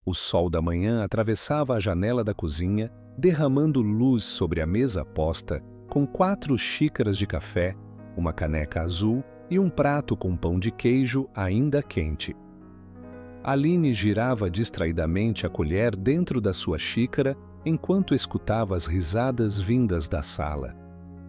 O sol da manhã atravessava a janela da cozinha, derramando luz sobre a mesa posta, com 4 xícaras de café, uma caneca azul e um prato com pão de queijo ainda quente. Aline girava distraidamente a colher dentro da sua xícara enquanto escutava as risadas vindas da sala.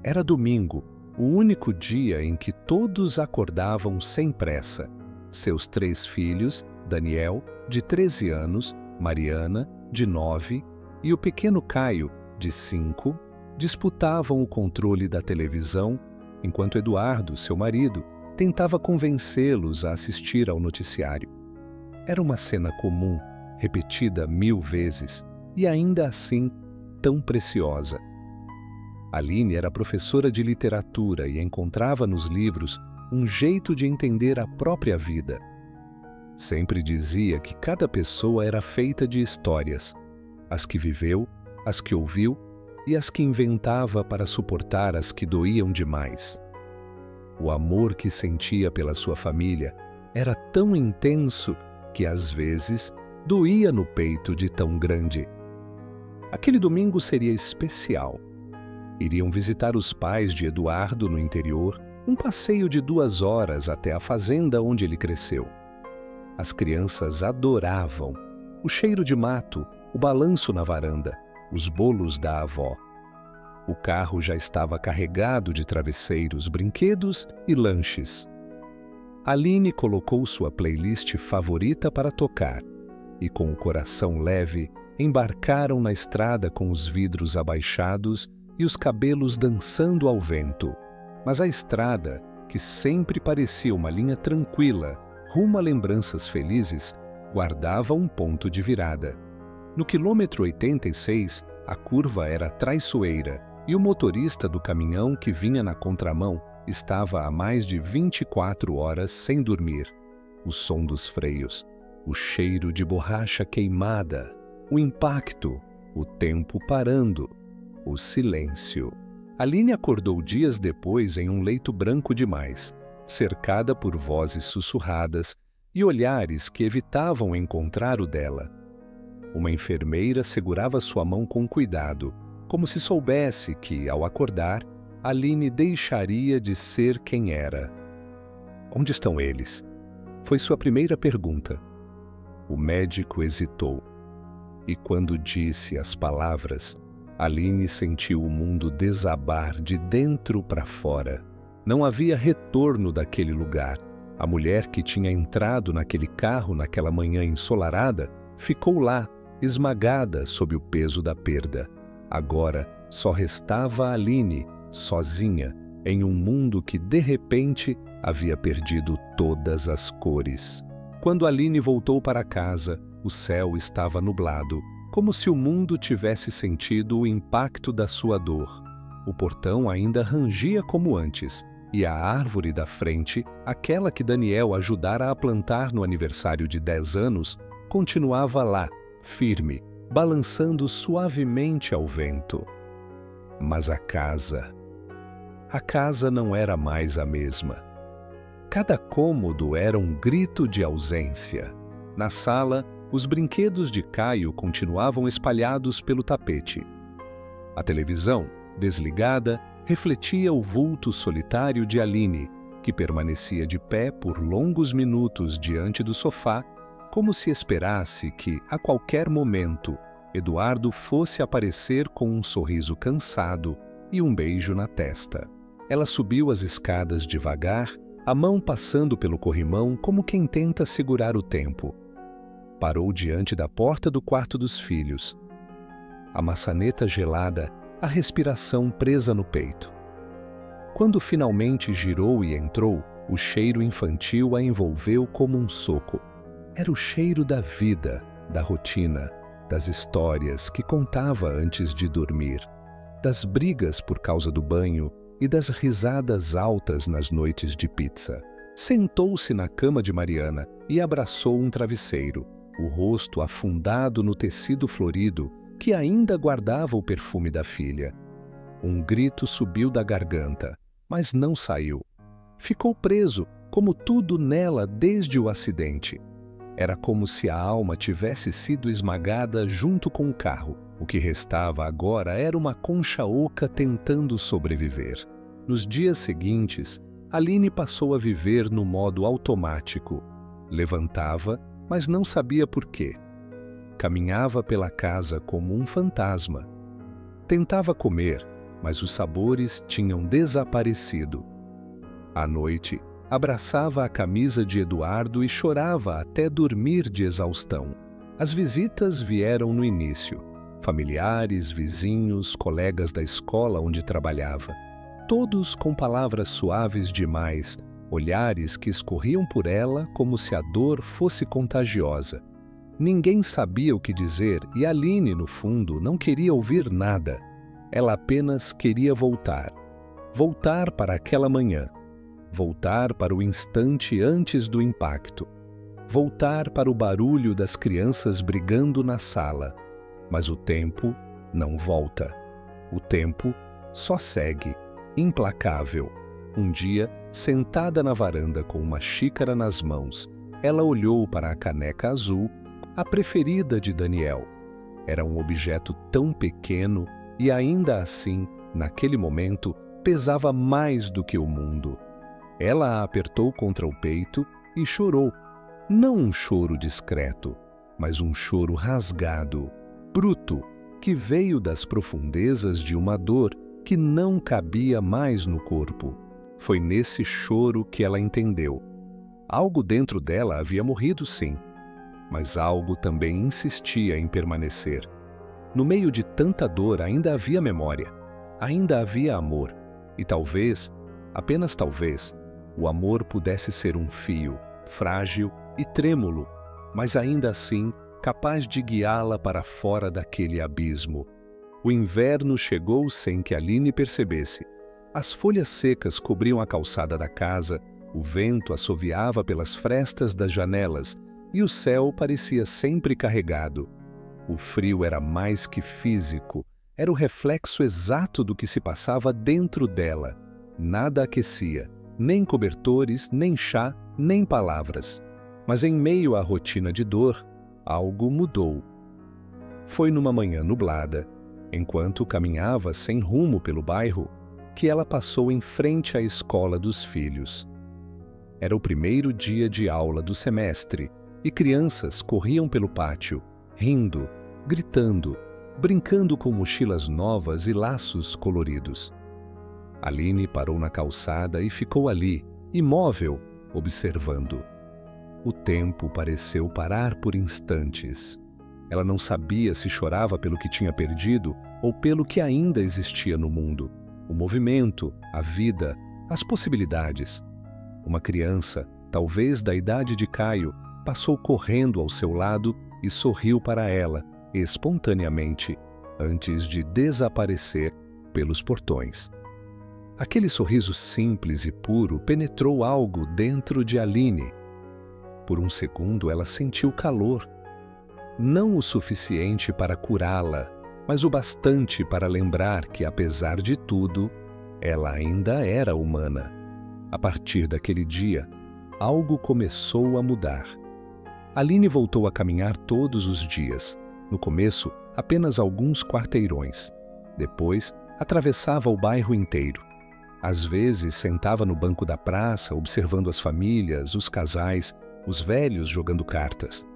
Era domingo, o único dia em que todos acordavam sem pressa. Seus 3 filhos, Daniel, de 13 anos, Mariana, de 9, e o pequeno Caio, de 5, disputavam o controle da televisão, enquanto Eduardo, seu marido, tentava convencê-los a assistir ao noticiário. Era uma cena comum, repetida 1000 vezes, e ainda assim tão preciosa. Aline era professora de literatura e encontrava nos livros um jeito de entender a própria vida. Sempre dizia que cada pessoa era feita de histórias, as que viveu, as que ouviu e as que inventava para suportar as que doíam demais. O amor que sentia pela sua família era tão intenso que, às vezes, doía no peito de tão grande. Aquele domingo seria especial. Iriam visitar os pais de Eduardo no interior, um passeio de 2 horas até a fazenda onde ele cresceu. As crianças adoravam o cheiro de mato, o balanço na varanda, os bolos da avó. O carro já estava carregado de travesseiros, brinquedos e lanches. Aline colocou sua playlist favorita para tocar e, com o coração leve, embarcaram na estrada com os vidros abaixados e os cabelos dançando ao vento. Mas a estrada, que sempre parecia uma linha tranquila, rumo a lembranças felizes, guardava um ponto de virada. No quilômetro 86, a curva era traiçoeira e o motorista do caminhão que vinha na contramão estava há mais de 24 horas sem dormir. O som dos freios, o cheiro de borracha queimada, o impacto, o tempo parando, o silêncio. Aline acordou dias depois em um leito branco demais, cercada por vozes sussurradas e olhares que evitavam encontrar o dela. Uma enfermeira segurava sua mão com cuidado, como se soubesse que, ao acordar, Aline deixaria de ser quem era. "Onde estão eles?" Foi sua primeira pergunta. O médico hesitou. E quando disse as palavras, Aline sentiu o mundo desabar de dentro para fora. Não havia retorno daquele lugar. A mulher que tinha entrado naquele carro naquela manhã ensolarada ficou lá, esmagada sob o peso da perda. Agora só restava Aline, sozinha, em um mundo que de repente havia perdido todas as cores. Quando Aline voltou para casa, o céu estava nublado, como se o mundo tivesse sentido o impacto da sua dor. O portão ainda rangia como antes, e a árvore da frente, aquela que Daniel ajudara a plantar no aniversário de 10 anos, continuava lá, firme, balançando suavemente ao vento. Mas a casa não era mais a mesma. Cada cômodo era um grito de ausência. Na sala, os brinquedos de Caio continuavam espalhados pelo tapete. A televisão, desligada, refletia o vulto solitário de Aline, que permanecia de pé por longos minutos diante do sofá, como se esperasse que, a qualquer momento, Eduardo fosse aparecer com um sorriso cansado e um beijo na testa. Ela subiu as escadas devagar, a mão passando pelo corrimão como quem tenta segurar o tempo. Parou diante da porta do quarto dos filhos. A maçaneta gelada, a respiração presa no peito. Quando finalmente girou e entrou, o cheiro infantil a envolveu como um soco. Era o cheiro da vida, da rotina, das histórias que contava antes de dormir, das brigas por causa do banho e das risadas altas nas noites de pizza. Sentou-se na cama de Mariana e abraçou um travesseiro, o rosto afundado no tecido florido que ainda guardava o perfume da filha. Um grito subiu da garganta, mas não saiu. Ficou preso, como tudo nela desde o acidente. Era como se a alma tivesse sido esmagada junto com o carro. O que restava agora era uma concha oca tentando sobreviver. Nos dias seguintes, Aline passou a viver no modo automático. Levantava, mas não sabia por quê. Caminhava pela casa como um fantasma. Tentava comer, mas os sabores tinham desaparecido. À noite, abraçava a camisa de Eduardo e chorava até dormir de exaustão. As visitas vieram no início. Familiares, vizinhos, colegas da escola onde trabalhava. Todos com palavras suaves demais, olhares que escorriam por ela como se a dor fosse contagiosa. Ninguém sabia o que dizer e Aline, no fundo, não queria ouvir nada. Ela apenas queria voltar. Voltar para aquela manhã. Voltar para o instante antes do impacto. Voltar para o barulho das crianças brigando na sala. Mas o tempo não volta. O tempo só segue, implacável. Um dia, sentada na varanda com uma xícara nas mãos, ela olhou para a caneca azul, a preferida de Daniel. Era um objeto tão pequeno e ainda assim, naquele momento, pesava mais do que o mundo. Ela a apertou contra o peito e chorou. Não um choro discreto, mas um choro rasgado, bruto, que veio das profundezas de uma dor que não cabia mais no corpo. Foi nesse choro que ela entendeu. Algo dentro dela havia morrido, sim, mas algo também insistia em permanecer. No meio de tanta dor ainda havia memória, ainda havia amor, e talvez, apenas talvez, o amor pudesse ser um fio, frágil e trêmulo, mas ainda assim capaz de guiá-la para fora daquele abismo. O inverno chegou sem que Aline percebesse. As folhas secas cobriam a calçada da casa, o vento assoviava pelas frestas das janelas e o céu parecia sempre carregado. O frio era mais que físico, era o reflexo exato do que se passava dentro dela. Nada aquecia, nem cobertores, nem chá, nem palavras. Mas em meio à rotina de dor, algo mudou. Foi numa manhã nublada, enquanto caminhava sem rumo pelo bairro, que ela passou em frente à escola dos filhos. Era o primeiro dia de aula do semestre e crianças corriam pelo pátio, rindo, gritando, brincando com mochilas novas e laços coloridos. Aline parou na calçada e ficou ali, imóvel, observando. O tempo pareceu parar por instantes. Ela não sabia se chorava pelo que tinha perdido ou pelo que ainda existia no mundo. O movimento, a vida, as possibilidades. Uma criança, talvez da idade de Caio, passou correndo ao seu lado e sorriu para ela, espontaneamente, antes de desaparecer pelos portões. Aquele sorriso simples e puro penetrou algo dentro de Aline. Por um segundo ela sentiu calor. Não o suficiente para curá-la, mas o bastante para lembrar que, apesar de tudo, ela ainda era humana. A partir daquele dia, algo começou a mudar. Aline voltou a caminhar todos os dias. No começo, apenas alguns quarteirões. Depois, atravessava o bairro inteiro. Às vezes, sentava no banco da praça, observando as famílias, os casais, os velhos jogando cartas.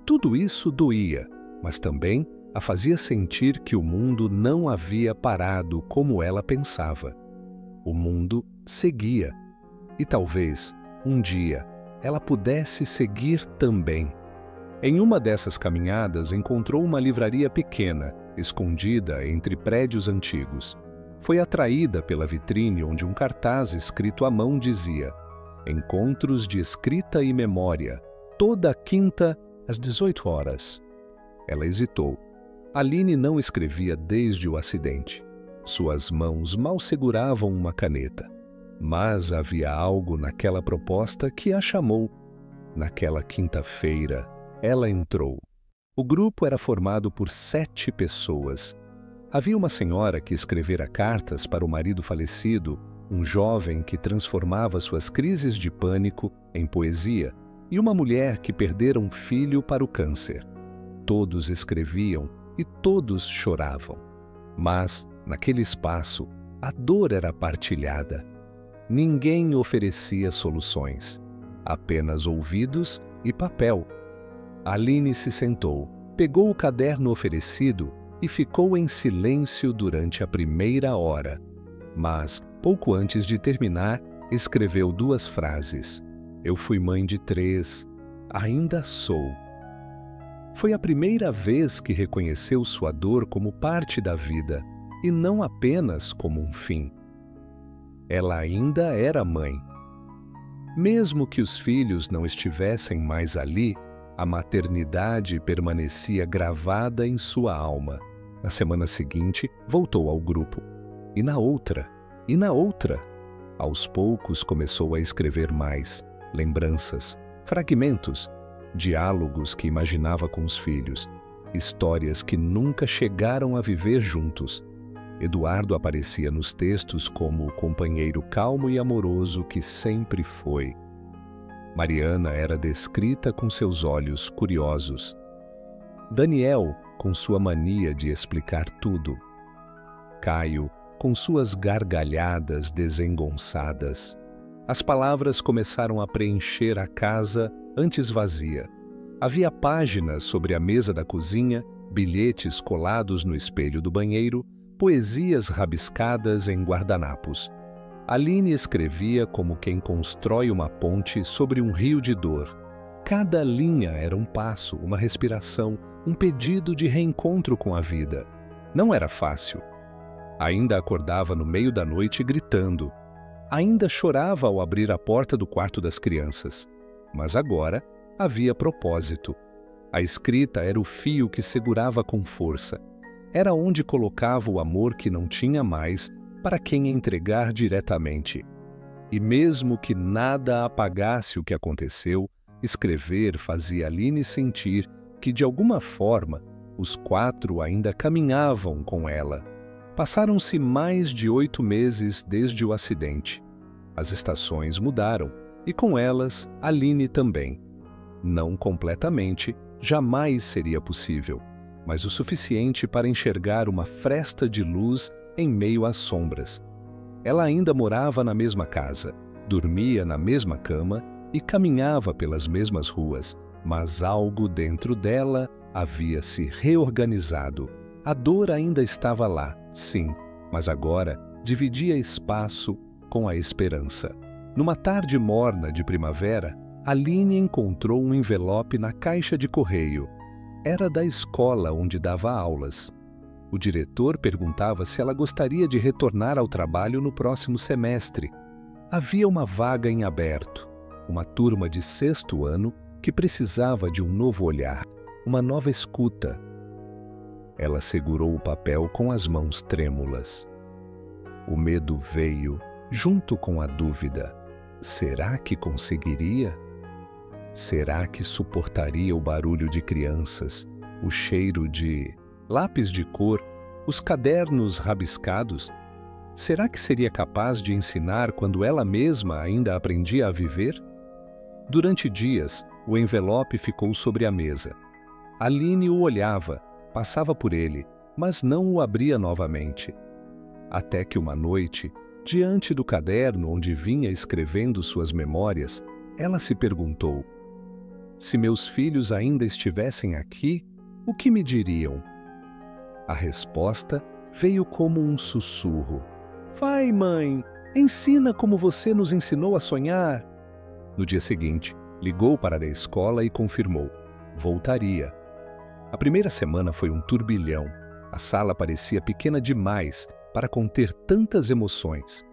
Tudo isso doía, mas também a fazia sentir que o mundo não havia parado como ela pensava. O mundo seguia. E talvez, um dia, ela pudesse seguir também. Em uma dessas caminhadas, encontrou uma livraria pequena, escondida entre prédios antigos. Foi atraída pela vitrine onde um cartaz escrito à mão dizia: Encontros de Escrita e Memória, toda quinta às 18 horas. Ela hesitou. Aline não escrevia desde o acidente. Suas mãos mal seguravam uma caneta. Mas havia algo naquela proposta que a chamou. Naquela quinta-feira, ela entrou. O grupo era formado por 7 pessoas. Havia uma senhora que escrevera cartas para o marido falecido, um jovem que transformava suas crises de pânico em poesia, e uma mulher que perdera um filho para o câncer. Todos escreviam e todos choravam. Mas, naquele espaço, a dor era partilhada. Ninguém oferecia soluções, apenas ouvidos e papel. Aline se sentou, pegou o caderno oferecido e ficou em silêncio durante a primeira hora. Mas, pouco antes de terminar, escreveu 2 frases. Eu fui mãe de 3, ainda sou. Foi a primeira vez que reconheceu sua dor como parte da vida e não apenas como um fim. Ela ainda era mãe. Mesmo que os filhos não estivessem mais ali, a maternidade permanecia gravada em sua alma. Na semana seguinte, voltou ao grupo. E na outra, e na outra. Aos poucos começou a escrever mais, lembranças, fragmentos, diálogos que imaginava com os filhos, histórias que nunca chegaram a viver juntos. Eduardo aparecia nos textos como o companheiro calmo e amoroso que sempre foi. Mariana era descrita com seus olhos curiosos. Daniel, com sua mania de explicar tudo. Caio, com suas gargalhadas desengonçadas. As palavras começaram a preencher a casa antes vazia. Havia páginas sobre a mesa da cozinha, bilhetes colados no espelho do banheiro, poesias rabiscadas em guardanapos. Aline escrevia como quem constrói uma ponte sobre um rio de dor. Cada linha era um passo, uma respiração, um pedido de reencontro com a vida. Não era fácil. Ainda acordava no meio da noite gritando. Ainda chorava ao abrir a porta do quarto das crianças. Mas agora havia propósito. A escrita era o fio que segurava com força. Era onde colocava o amor que não tinha mais para quem entregar diretamente. E mesmo que nada apagasse o que aconteceu, escrever fazia Aline sentir que, de alguma forma, os 4 ainda caminhavam com ela. Passaram-se mais de 8 meses desde o acidente. As estações mudaram, e com elas, Aline também. Não completamente, jamais seria possível, mas o suficiente para enxergar uma fresta de luz em meio às sombras. Ela ainda morava na mesma casa, dormia na mesma cama e caminhava pelas mesmas ruas, mas algo dentro dela havia se reorganizado. A dor ainda estava lá, sim, mas agora dividia espaço com a esperança. Numa tarde morna de primavera, Aline encontrou um envelope na caixa de correio. Era da escola onde dava aulas. O diretor perguntava se ela gostaria de retornar ao trabalho no próximo semestre. Havia uma vaga em aberto, uma turma de 6º ano que precisava de um novo olhar, uma nova escuta. Ela segurou o papel com as mãos trêmulas. O medo veio, junto com a dúvida. Será que conseguiria? Será que suportaria o barulho de crianças, o cheiro de lápis de cor, os cadernos rabiscados? Será que seria capaz de ensinar quando ela mesma ainda aprendia a viver? Durante dias, o envelope ficou sobre a mesa. Aline o olhava, passava por ele, mas não o abria novamente. Até que uma noite, diante do caderno onde vinha escrevendo suas memórias, ela se perguntou: se meus filhos ainda estivessem aqui, o que me diriam? A resposta veio como um sussurro. Vai, mãe, ensina como você nos ensinou a sonhar. No dia seguinte, ligou para a escola e confirmou. Voltaria. A primeira semana foi um turbilhão. A sala parecia pequena demais para conter tantas emoções.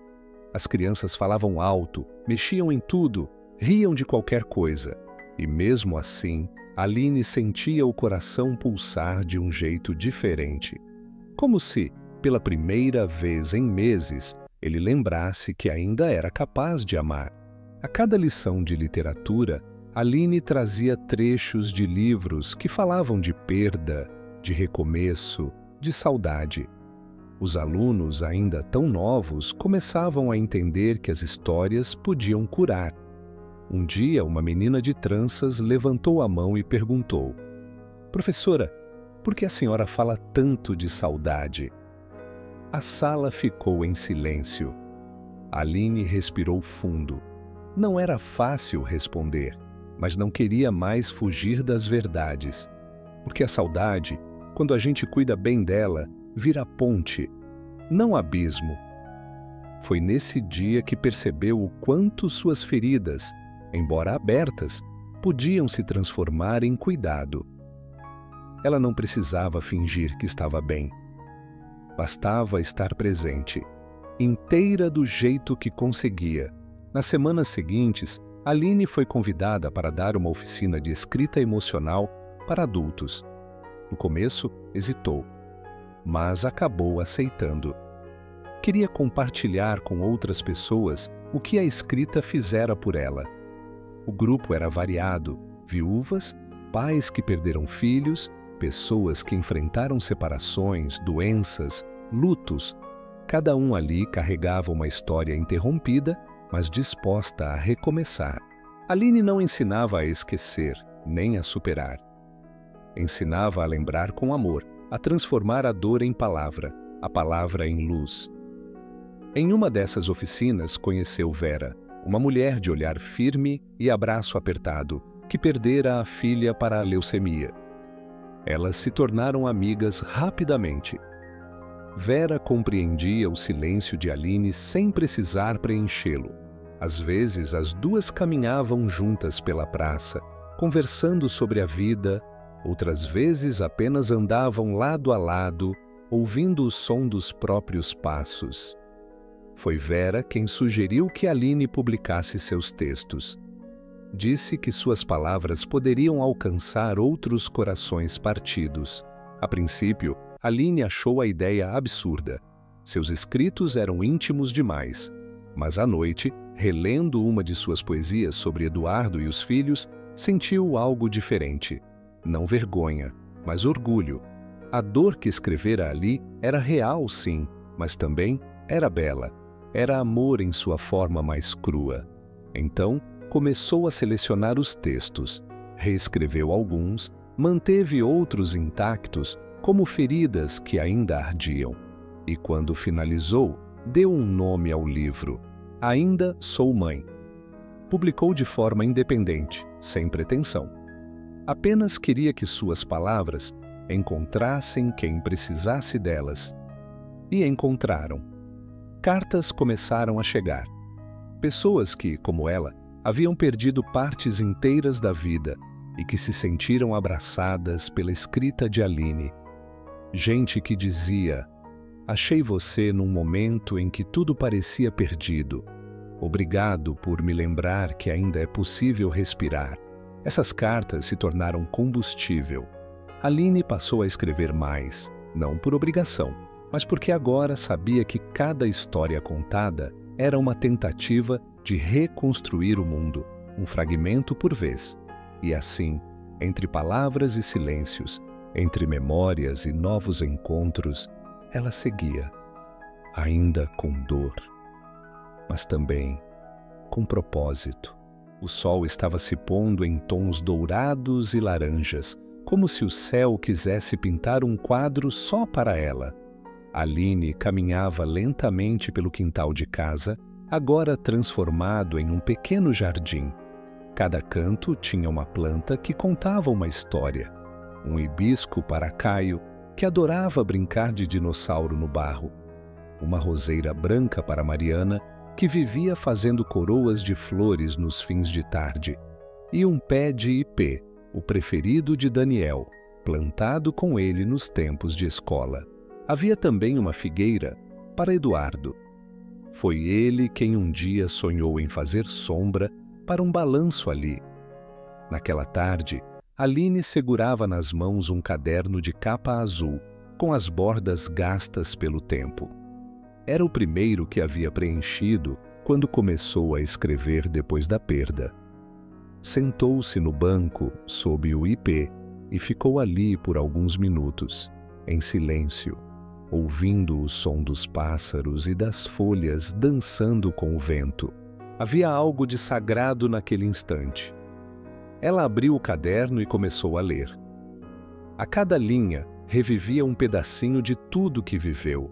As crianças falavam alto, mexiam em tudo, riam de qualquer coisa. E mesmo assim, Aline sentia o coração pulsar de um jeito diferente. Como se, pela primeira vez em meses, ele lembrasse que ainda era capaz de amar. A cada lição de literatura, Aline trazia trechos de livros que falavam de perda, de recomeço, de saudade. Os alunos, ainda tão novos, começavam a entender que as histórias podiam curar. Um dia, uma menina de tranças levantou a mão e perguntou: "Professora, por que a senhora fala tanto de saudade?" A sala ficou em silêncio. Aline respirou fundo. Não era fácil responder, mas não queria mais fugir das verdades. Porque a saudade, quando a gente cuida bem dela, vira ponte, não abismo. Foi nesse dia que percebeu o quanto suas feridas, embora abertas, podiam se transformar em cuidado. Ela não precisava fingir que estava bem. Bastava estar presente, inteira do jeito que conseguia. Nas semanas seguintes, Aline foi convidada para dar uma oficina de escrita emocional para adultos. No começo, hesitou, mas acabou aceitando. Queria compartilhar com outras pessoas o que a escrita fizera por ela. O grupo era variado: viúvas, pais que perderam filhos, pessoas que enfrentaram separações, doenças, lutos. Cada um ali carregava uma história interrompida, mas disposta a recomeçar. Aline não ensinava a esquecer, nem a superar. Ensinava a lembrar com amor, a transformar a dor em palavra, a palavra em luz. Em uma dessas oficinas, conheceu Vera, uma mulher de olhar firme e abraço apertado, que perdera a filha para a leucemia. Elas se tornaram amigas rapidamente. Vera compreendia o silêncio de Aline sem precisar preenchê-lo. Às vezes, as duas caminhavam juntas pela praça, conversando sobre a vida. Outras vezes, apenas andavam lado a lado, ouvindo o som dos próprios passos. Foi Vera quem sugeriu que Aline publicasse seus textos. Disse que suas palavras poderiam alcançar outros corações partidos. A princípio, Aline achou a ideia absurda. Seus escritos eram íntimos demais. Mas à noite, relendo uma de suas poesias sobre Eduardo e os filhos, sentiu algo diferente. Não vergonha, mas orgulho. A dor que escrevera ali era real, sim, mas também era bela. Era amor em sua forma mais crua. Então, começou a selecionar os textos. Reescreveu alguns, manteve outros intactos, como feridas que ainda ardiam. E quando finalizou, deu um nome ao livro: Ainda Sou Mãe. Publicou de forma independente, sem pretensão. Apenas queria que suas palavras encontrassem quem precisasse delas. E encontraram. Cartas começaram a chegar. Pessoas que, como ela, haviam perdido partes inteiras da vida e que se sentiram abraçadas pela escrita de Aline. Gente que dizia: "Achei você num momento em que tudo parecia perdido. Obrigado por me lembrar que ainda é possível respirar." Essas cartas se tornaram combustível. Aline passou a escrever mais, não por obrigação, mas porque agora sabia que cada história contada era uma tentativa de reconstruir o mundo, um fragmento por vez. E assim, entre palavras e silêncios, entre memórias e novos encontros, ela seguia, ainda com dor, mas também com propósito. O sol estava se pondo em tons dourados e laranjas, como se o céu quisesse pintar um quadro só para ela. Aline caminhava lentamente pelo quintal de casa, agora transformado em um pequeno jardim. Cada canto tinha uma planta que contava uma história. Um hibisco para Caio, que adorava brincar de dinossauro no barro. Uma roseira branca para Mariana, que vivia fazendo coroas de flores nos fins de tarde. E um pé de ipê, o preferido de Daniel, plantado com ele nos tempos de escola. Havia também uma figueira para Eduardo. Foi ele quem um dia sonhou em fazer sombra para um balanço ali. Naquela tarde, Aline segurava nas mãos um caderno de capa azul, com as bordas gastas pelo tempo. Era o primeiro que havia preenchido quando começou a escrever depois da perda. Sentou-se no banco, sob o ipê, e ficou ali por alguns minutos, em silêncio, ouvindo o som dos pássaros e das folhas dançando com o vento. Havia algo de sagrado naquele instante. Ela abriu o caderno e começou a ler. A cada linha revivia um pedacinho de tudo que viveu.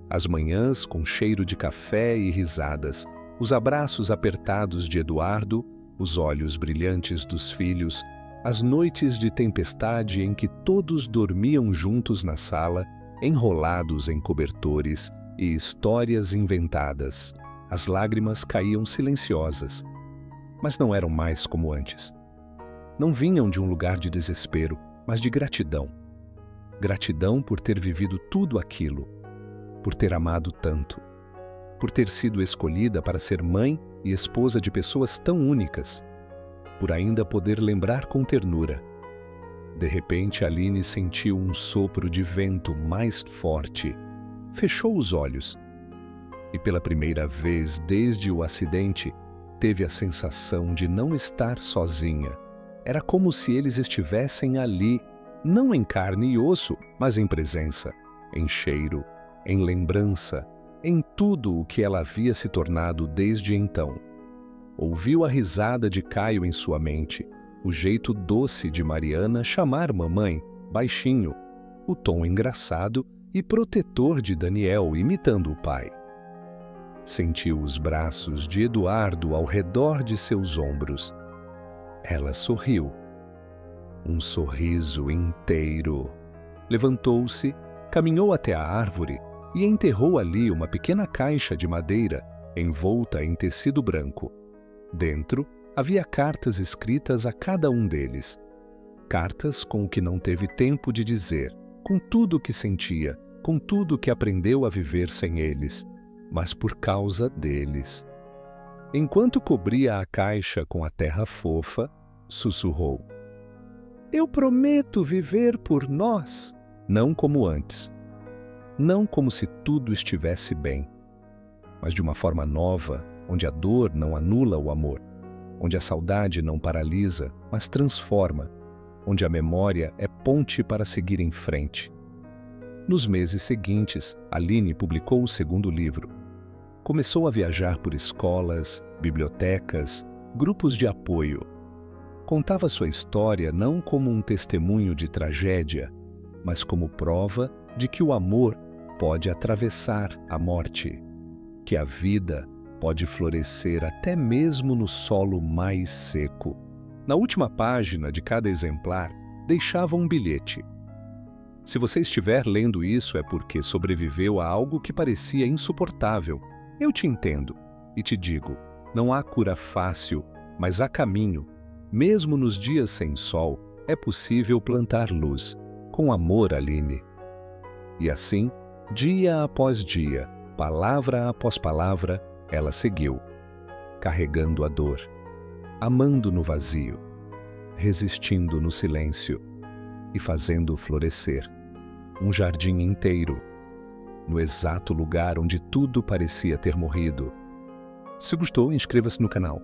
As manhãs com cheiro de café e risadas, os abraços apertados de Eduardo, os olhos brilhantes dos filhos, as noites de tempestade em que todos dormiam juntos na sala, enrolados em cobertores e histórias inventadas. As lágrimas caíam silenciosas, mas não eram mais como antes. Não vinham de um lugar de desespero, mas de gratidão. Gratidão por ter vivido tudo aquilo, por ter amado tanto, por ter sido escolhida para ser mãe e esposa de pessoas tão únicas, por ainda poder lembrar com ternura. De repente, Aline sentiu um sopro de vento mais forte. Fechou os olhos e, pela primeira vez desde o acidente, teve a sensação de não estar sozinha. Era como se eles estivessem ali, não em carne e osso, mas em presença, em cheiro, em lembrança, em tudo o que ela havia se tornado desde então. Ouviu a risada de Caio em sua mente, o jeito doce de Mariana chamar mamãe, baixinho, o tom engraçado e protetor de Daniel imitando o pai. Sentiu os braços de Eduardo ao redor de seus ombros. Ela sorriu. Um sorriso inteiro. Levantou-se, caminhou até a árvore e enterrou ali uma pequena caixa de madeira envolta em tecido branco. Dentro havia cartas escritas a cada um deles. Cartas com o que não teve tempo de dizer, com tudo o que sentia, com tudo o que aprendeu a viver sem eles, mas por causa deles. Enquanto cobria a caixa com a terra fofa, sussurrou: "Eu prometo viver por nós", não como antes. Não como se tudo estivesse bem, mas de uma forma nova, onde a dor não anula o amor, onde a saudade não paralisa, mas transforma, onde a memória é ponte para seguir em frente. Nos meses seguintes, Aline publicou o segundo livro. Começou a viajar por escolas, bibliotecas, grupos de apoio. Contava sua história não como um testemunho de tragédia, mas como prova de que o amor pode atravessar a morte, que a vida pode florescer até mesmo no solo mais seco. Na última página de cada exemplar, deixava um bilhete. Se você estiver lendo isso é porque sobreviveu a algo que parecia insuportável. Eu te entendo e te digo, não há cura fácil, mas há caminho. Mesmo nos dias sem sol, é possível plantar luz. Com amor, Aline. E assim, dia após dia, palavra após palavra, ela seguiu, carregando a dor, amando no vazio, resistindo no silêncio e fazendo florescer um jardim inteiro, no exato lugar onde tudo parecia ter morrido. Se gostou, inscreva-se no canal.